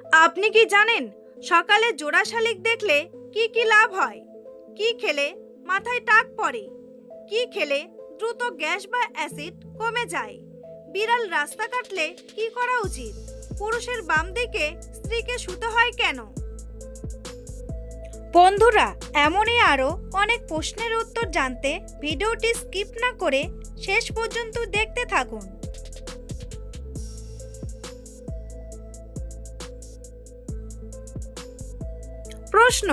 আপনি কি জানেন সকালে জোড়া শালিক দেখলে কি কি লাভ হয়? কি খেলে মাথায় টাক পড়ে? কি খেলে দ্রুত গ্যাস বা অ্যাসিড কমে যায়? বিড়াল রাস্তা কাটলে কি করা উচিত? পুরুষের বাম দিকে স্ত্রীকে শুতে হয় কেন? বন্ধুরা, এমনই আরও অনেক প্রশ্নের উত্তর জানতে ভিডিওটি স্কিপ না করে শেষ পর্যন্ত দেখতে থাকুন। প্রশ্ন: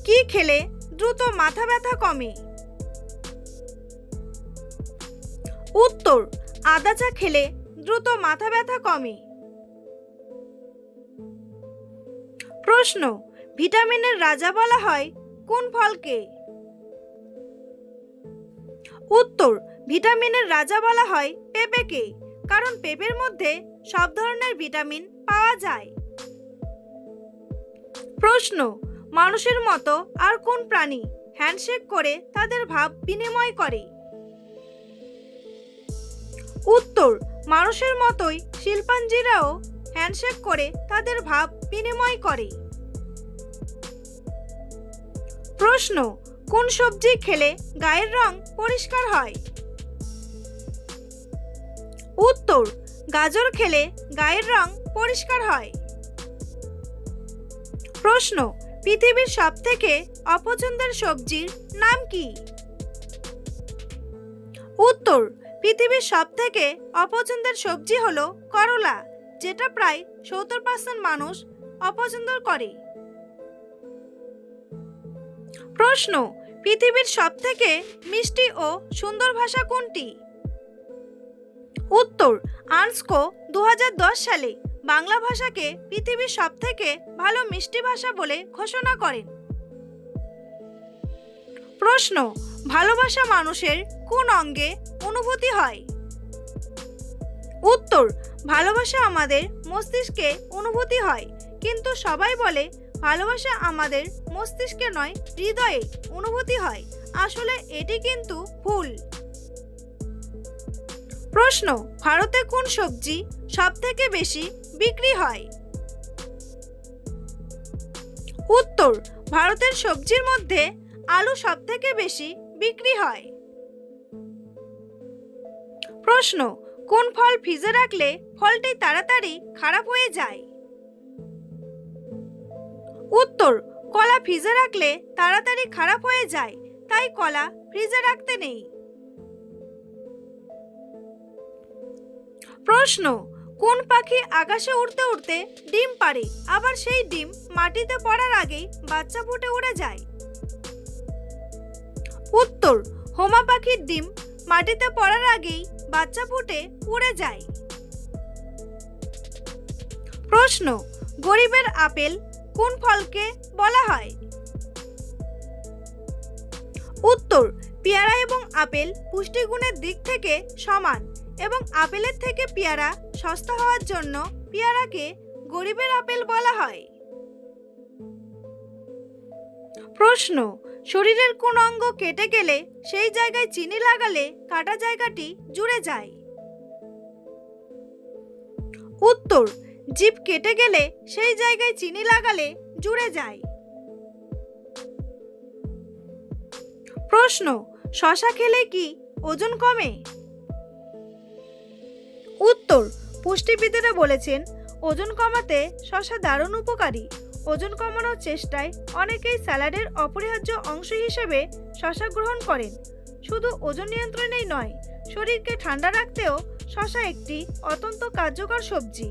কি খেলে দ্রুত মাথা ব্যথা কমে? উত্তর: আদা চা খেলে দ্রুত মাথা ব্যথা কমে। প্রশ্ন: ভিটামিনের রাজা বলা হয় কোন ফলকে? উত্তর: ভিটামিনের রাজা বলা হয় পেঁপেকে, কারণ পেঁপের মধ্যে সব ধরনের ভিটামিন পাওয়া যায়। প্রশ্ন: মানুষের মতো আর কোন প্রাণী হ্যান্ডশেক করে তাদের ভাব বিনিময় করে? উত্তর: মানুষের মতোই শিম্পাঞ্জিরাও হ্যান্ডশেক করে তাদের ভাব বিনিময় করে। প্রশ্ন: কোন সবজি খেলে গায়ের রং পরিষ্কার হয়? উত্তর: গাজর খেলে গায়ের রং পরিষ্কার হয়। প্রশ্ন: পৃথিবীর সবথেকে অপছন্দের সবজির নাম কি? উত্তর: পৃথিবীর সবথেকে অপছন্দের সবজি হলো করলা, যেটা প্রায় 70% মানুষ অপছন্দ করে। প্রশ্ন: পৃথিবীর সবথেকে মিষ্টি ও সুন্দর ভাষা কোনটি? উত্তর: আর্নস্কো 2010 সালে বাংলা ভাষাকে পৃথিবীর সবথেকে ভালো মিষ্টি ভাষা বলে ঘোষণা করেন। প্রশ্ন: ভালোবাসা মানুষের কোন অঙ্গে অনুভূতি হয়? উত্তর: ভালোবাসা আমাদের মস্তিষ্কে অনুভূতি হয়, কিন্তু সবাই বলে ভালোবাসা আমাদের মস্তিষ্কে নয়, হৃদয়ে অনুভূতি হয়। আসলে এটি কিন্তু ভুল। প্রশ্ন: ভারতে কোন সবজি সবথেকে বেশি বিক্রি হয়? উত্তর: ভারতের সবজির মধ্যে আলু সবথেকে বেশি বিক্রি হয়। প্রশ্ন: কোন ফল ফ্রিজে রাখলে ফলটি তাড়াতাড়ি খারাপ হয়ে যায়? উত্তর: কলা ফ্রিজে রাখলে তাড়াতাড়ি খারাপ হয়ে যায়, তাই কলা ফ্রিজে রাখতে নেই। প্রশ্ন: কোন পাখি আকাশে উড়তে উড়তে ডিম পাড়ে, আবার সেই ডিম মাটিতে পড়ার আগেই বাচ্চা ফুটে উড়ে যায়? উত্তর: হোমা পাখির ডিম মাটিতে পড়ার আগেই বাচ্চা ফুটে উড়ে যায়। প্রশ্ন: গরিবের আপেল কোন ফলকে বলা হয়? উত্তর: পেয়ারা এবং আপেল পুষ্টিগুণের দিক থেকে সমান, এবং আপেলের থেকে পেয়ারা সস্তা হওয়ার জন্য পেয়ারাকে গরিবের আপেল বলা হয়। প্রশ্ন: শরীরের কোন অঙ্গ কেটে গেলে সেই জায়গায় চিনি লাগালে কাটা জায়গাটি জুড়ে যায়? উত্তর: জিভ কেটে গেলে সেই জায়গায় চিনি লাগালে জুড়ে যায়। প্রশ্ন: শসা খেলে কি ওজন কমে? উত্তর: পুষ্টিবিদেরা বলেছেন ওজন কমাতে শসা দারুণ উপকারী। ওজন কমানোর চেষ্টায় অনেকেই স্যালাডের অপরিহার্য অংশ হিসেবে শসা গ্রহণ করেন। শুধু ওজন নিয়ন্ত্রণেই নয়, শরীরকে ঠান্ডা রাখতেও শসা একটি অত্যন্ত কার্যকর সবজি।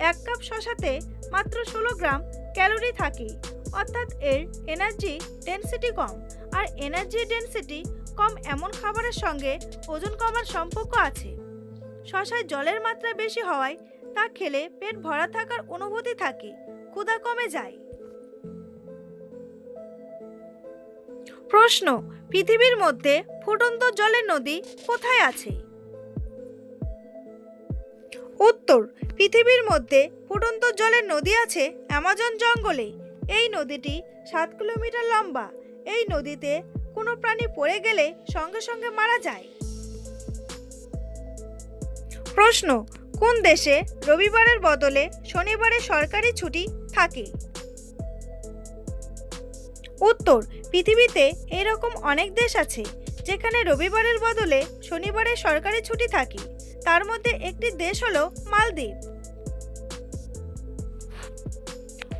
1 কাপ শসাতে মাত্র 16 গ্রাম ক্যালোরি থাকে, অর্থাৎ এর এনার্জি ডেনসিটি কম। আর এনার্জি ডেনসিটি কম এমন খাবারের সঙ্গে ওজন কমার সম্পর্ক আছে। শসায় জলের মাত্রা বেশি হওয়ায় তা খেলে পেট ভরা থাকার অনুভূতি থাকে, ক্ষুধা কমে যায়। প্রশ্ন: পৃথিবীর মধ্যে ফুটন্ত জলের নদী কোথায় আছে? উত্তর: পৃথিবীর মধ্যে ফুটন্ত জলের নদী আছে অ্যামাজন জঙ্গলে। এই নদীটি 7 কিলোমিটার লম্বা। এই নদীতে কোনো প্রাণী পড়ে গেলে সঙ্গে সঙ্গে মারা যায়। প্রশ্ন: কোন দেশে রবিবারের বদলে শনিবারে সরকারি ছুটি থাকে? উত্তর, পৃথিবীতে এরকম অনেক দেশ আছে যেখানে রবিবারের বদলে শনিবারে সরকারি ছুটি থাকে। তার মধ্যে একটি দেশ হলো মালদ্বীপ।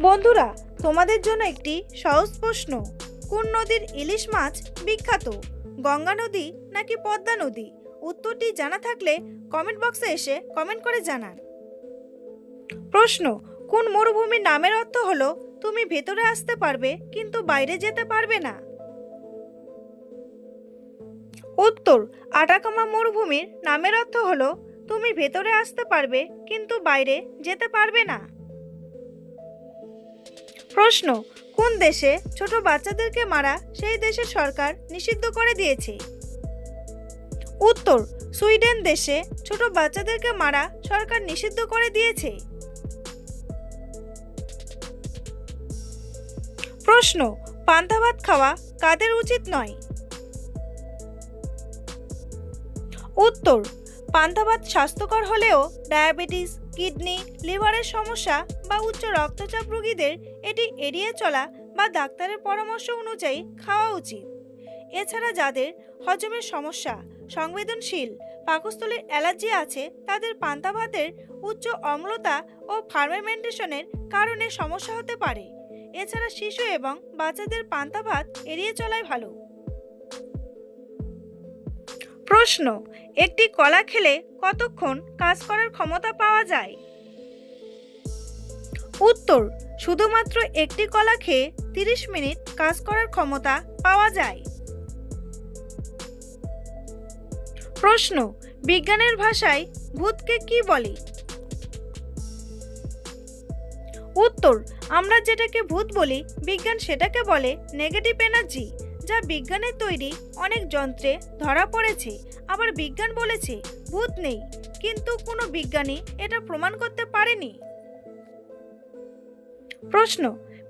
বন্ধুরা, তোমাদের জন্য একটি সহজ প্রশ্ন। কোন নদীর ইলিশ মাছ বিখ্যাত? গঙ্গা নদী নাকি পদ্মা নদী? উত্তরটি জানা থাকলে কমেন্ট বক্সে এসে কমেন্ট করে জানান। প্রশ্ন, কোন মরুভূমির নামের অর্থ হলো তুমি ভেতরে আসতে পারবে কিন্তু বাইরে যেতে পারবে না? উত্তর, আটাকামা মরুভূমির নামের অর্থ হলো তুমি ভেতরে আসতে পারবে কিন্তু বাইরে যেতে পারবে না। প্রশ্ন, কোন দেশে ছোট বাচ্চাদেরকে মারা সেই দেশের সরকার নিষিদ্ধ করে দিয়েছে? উত্তর, সুইডেন দেশে ছোট বাচ্চাদেরকে মারা সরকার নিষিদ্ধ করে দিয়েছে। প্রশ্ন, পান্তা ভাত খাওয়া কাদের উচিত নয়? উত্তর, পান্তা ভাত স্বাস্থ্যকর হলেও ডায়াবেটিস, কিডনি, লিভারের সমস্যা বা উচ্চ রক্তচাপ রোগীদের এটি এড়িয়ে চলা বা ডাক্তারের পরামর্শ অনুযায়ী খাওয়া উচিত। এছাড়া যাদের হজমের সমস্যা, সংবেদনশীল, পাকস্থলীর অ্যালার্জি আছে তাদের পান্তা ভাতের উচ্চ অম্লতা ও ফার্মেন্টেশনের কারণে সমস্যা হতে পারে। এছাড়া শিশু এবং বাচ্চাদের পান্তা ভাত এড়িয়ে চলাই ভালো। প্রশ্ন, একটি কলা খেলে কতক্ষণ কাজ করার ক্ষমতা পাওয়া যায়? উত্তর, শুধুমাত্র একটি কলা খেয়ে 30 মিনিট কাজ করার ক্ষমতা পাওয়া যায়। প্রশ্ন, বিজ্ঞানের ভাষায় ভূতকে কি বলে? উত্তর, আমরা যেটাকে ভূত বলি বিজ্ঞান সেটাকে বলে নেগেটিভ এনার্জি, যা বিজ্ঞানের তৈরি অনেক যন্ত্রে ধরা পড়েছে। আবার বিজ্ঞান বলেছে ভূত নেই, কিন্তু কোনো বিজ্ঞানী এটা প্রমাণ করতে পারেনি। প্রশ্ন,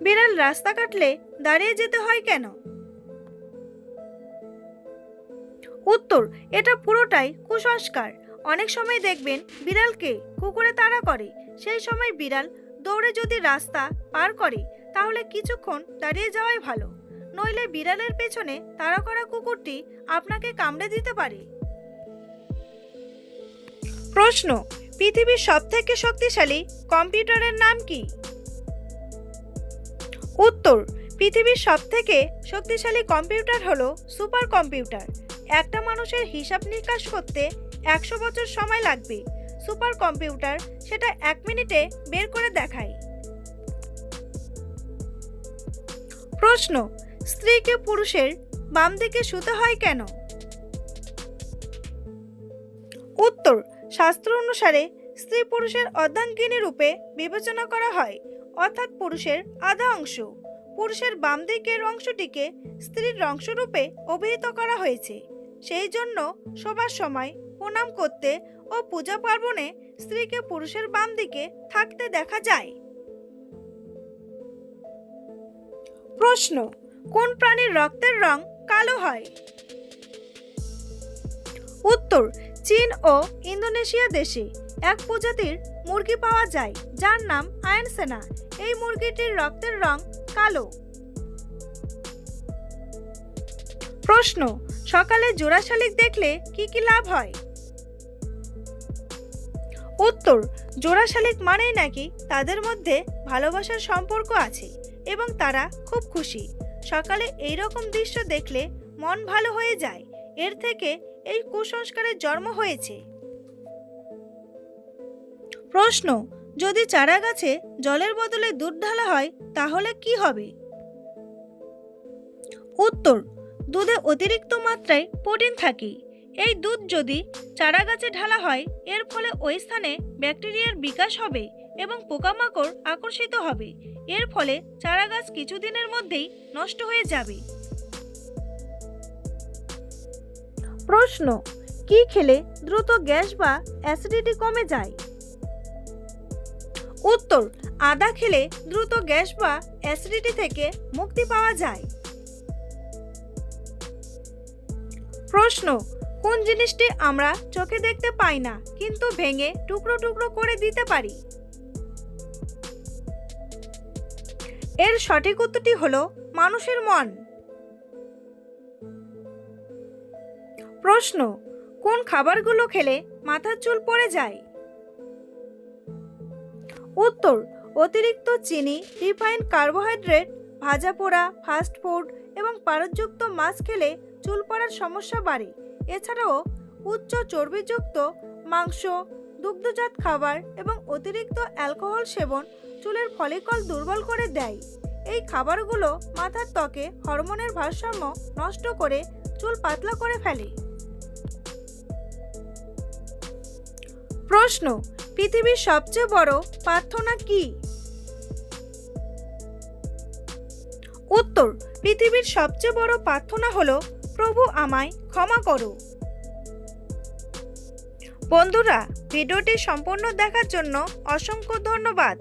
বিড়াল রাস্তা কাটলে দাঁড়িয়ে যেতে হয় কেন? উত্তর, এটা পুরোটাই কুসংস্কার। অনেক সময় দেখবেন বিড়ালকে কুকুরে তাড়া করে, সেই সময় বিড়াল দৌড়ে যদি রাস্তা পার করে তাহলে কিছুক্ষণ দাঁড়িয়ে যাওয়াই ভালো, নইলে বিড়ালের পেছনে তাড়া করা কুকুরটি আপনাকে কামড়ে দিতে পারে। প্রশ্ন, পৃথিবীর সবথেকে শক্তিশালী কম্পিউটারের নাম কি? উত্তর, পৃথিবীর সবথেকে শক্তিশালী কম্পিউটার হলো সুপার কম্পিউটার। একটা মানুষের হিসাব নিকাশ করতে 100 বছর সময় লাগবে, সুপার কম্পিউটার সেটা 1 মিনিটে বের করে দেখায়। প্রশ্ন, স্ত্রীকে পুরুষের বাম দিকে শুতে হয় কেন? উত্তর, শাস্ত্র অনুসারে স্ত্রী পুরুষের অর্ধাঙ্গিনী রূপে বিবেচনা করা হয়, অর্থাৎ পুরুষের আধা অংশ। পুরুষের বাম দিকের অংশটিকে স্ত্রীর অংশরূপে অভিহিত করা হয়েছে। সেই জন্য শোবার সময় প্রণাম করতে ও পূজা পার্বণে স্ত্রীকে পুরুষের বাম দিকে থাকতে দেখা যায়। প্রশ্ন, কোন প্রাণীর রক্তের রং কালো হয়? উত্তর, চীন ও ইন্দোনেশিয়া দেশে এক প্রজাতির মুরগি পাওয়া যায় যার নাম আয়ানসেনা। এই মুরগিটির রক্তের রং কালো। প্রশ্ন, সকালে জোড়া শালিক দেখলে কি কি লাভ হয়? উত্তর, জোড়া শালিক মানেই নাকি তাদের মধ্যে ভালোবাসার সম্পর্ক আছে এবং তারা খুব খুশি। সকালে এই রকম দৃশ্য দেখলে মন ভালো হয়ে যায়। এর থেকে এই কুসংস্কারের জন্ম হয়েছে। প্রশ্ন, যদি চারা গাছে জলের বদলে দুধ ঢালা হয় তাহলে কি হবে? উত্তর, দুধে অতিরিক্ত মাত্রায় প্রোটিন থাকে। এই দুধ যদি চারা গাছে ঢালা হয় এর ফলে ওই স্থানে ব্যাকটেরিয়ার বিকাশ হবে এবং পোকামাকড় আকর্ষিত হবে। এর ফলে চারা গাছ কিছুদিনের মধ্যেই নষ্ট হয়ে যাবে। প্রশ্ন, কি খেলে দ্রুত গ্যাস বা অ্যাসিডিটি কমে যায়? উত্তর, আদা খেলে দ্রুত গ্যাস বা অ্যাসিডিটি থেকে মুক্তি পাওয়া যায়। প্রশ্ন, কোন জিনিসটি আমরা চোখে দেখতে পাই না কিন্তু ভেঙে টুকরো টুকরো করে দিতে পারি? এর সঠিক উত্তরটি হলো মানুষের মন। প্রশ্ন, কোন খাবারগুলো খেলে মাথার চুল পড়ে যায়? উত্তর, অতিরিক্ত চিনি, রিফাইন্ড কার্বোহাইড্রেট, ভাজা পোড়া, ফাস্ট ফুড এবং পারদযুক্ত মাছ খেলে চুল পড়ার সমস্যা বাড়ে। এছাড়াও উচ্চ চর্বিযুক্ত মাংস, দুগ্ধজাত খাবার এবং অতিরিক্ত অ্যালকোহল সেবন চুলের ফলিকল দুর্বল করে দেয়। এই খাবারগুলো মাথার ত্বকে হরমোনের ভারসাম্য নষ্ট করে চুল পাতলা করে ফেলে। প্রশ্ন, পৃথিবীর সবচেয়ে বড় প্রার্থনা কি? উত্তর, পৃথিবীর সবচেয়ে বড় প্রার্থনা হলো প্রভু আমায় ক্ষমা করো। বন্ধুরা, ভিডিওটি সম্পূর্ণ দেখার জন্য অসংখ্য ধন্যবাদ।